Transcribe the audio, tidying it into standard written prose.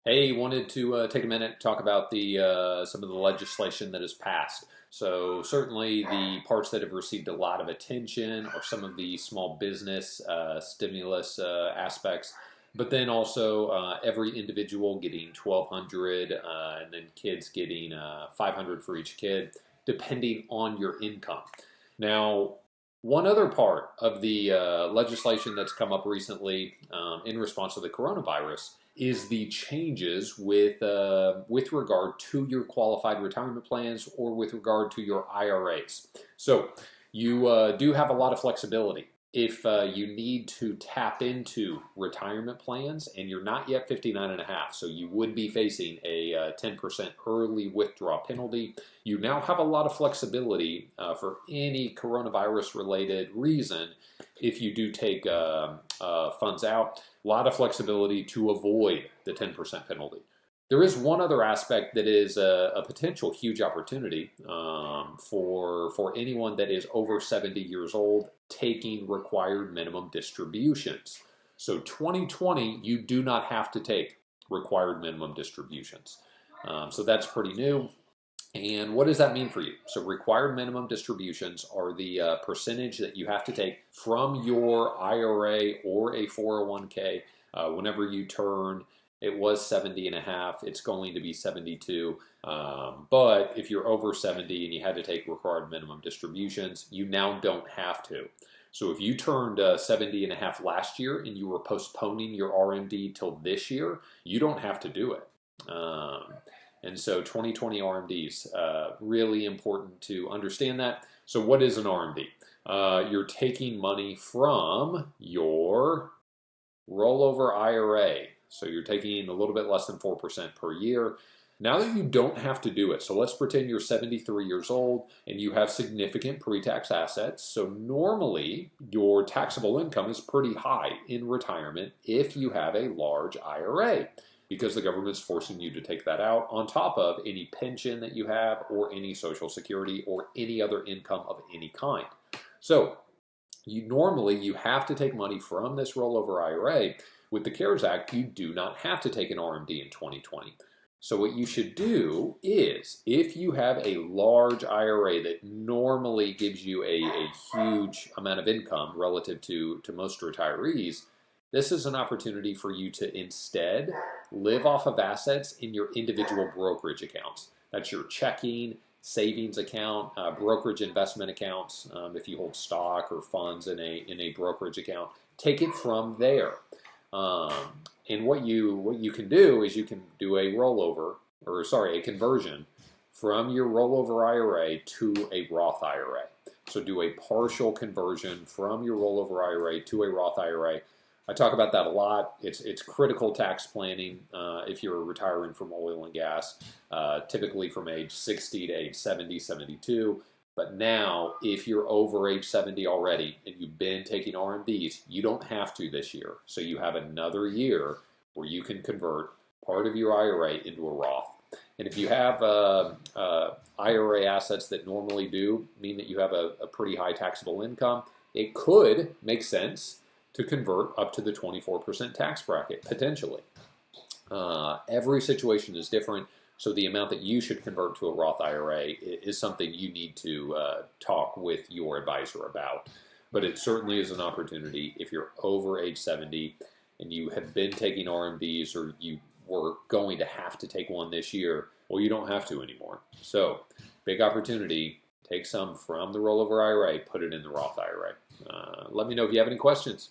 Hey, wanted to take a minute to talk about the some of the legislation that has passed. So certainly the parts that have received a lot of attention are some of the small business stimulus aspects, but then also every individual getting 1,200, and then kids getting 500 for each kid, depending on your income. Now, one other part of the legislation that's come up recently in response to the coronavirus is the changes with regard to your qualified retirement plans or with regard to your IRAs. So you do have a lot of flexibility. If you need to tap into retirement plans and you're not yet 59 and a half, so you would be facing a 10% early withdrawal penalty, you now have a lot of flexibility for any coronavirus related reason. If you do take funds out, a lot of flexibility to avoid the 10% penalty. There is one other aspect that is a potential huge opportunity for anyone that is over 70 years old taking required minimum distributions. So 2020, you do not have to take required minimum distributions. So that's pretty new. And what does that mean for you? So required minimum distributions are the percentage that you have to take from your IRA or a 401k whenever you turn. It was 70 and a half. It's going to be 72. But if you're over 70 and you had to take required minimum distributions, you now don't have to. So if you turned 70 and a half last year and you were postponing your RMD till this year, you don't have to do it. And so 2020 RMDs, really important to understand that. So what is an RMD? You're taking money from your rollover IRA. So you're taking a little bit less than 4% per year. Now that you don't have to do it, so let's pretend you're 73 years old and you have significant pre-tax assets. So normally your taxable income is pretty high in retirement if you have a large IRA, because the government's forcing you to take that out on top of any pension that you have or any Social Security or any other income of any kind. So you have to take money from this rollover IRA. With the CARES Act, you do not have to take an RMD in 2020. So what you should do is, if you have a large IRA that normally gives you a huge amount of income relative to most retirees, this is an opportunity for you to instead live off of assets in your individual brokerage accounts. That's your checking, savings account, brokerage investment accounts. If you hold stock or funds in a brokerage account, take it from there. And what you can do is you can do a conversion from your rollover IRA to a Roth IRA. So do a partial conversion from your rollover IRA to a Roth IRA. I talk about that a lot. It's critical tax planning if you're retiring from oil and gas, typically from age 60 to age 70, 72. But now, if you're over age 70 already and you've been taking RMDs, you don't have to this year. So you have another year where you can convert part of your IRA into a Roth. And if you have IRA assets that normally do mean that you have a pretty high taxable income, it could make sense to convert up to the 24% tax bracket, potentially. Every situation is different. So the amount that you should convert to a Roth IRA is something you need to talk with your advisor about. But it certainly is an opportunity if you're over age 70 and you have been taking RMDs or you were going to have to take one this year. Well, you don't have to anymore. So big opportunity. Take some from the rollover IRA, put it in the Roth IRA. Let me know if you have any questions.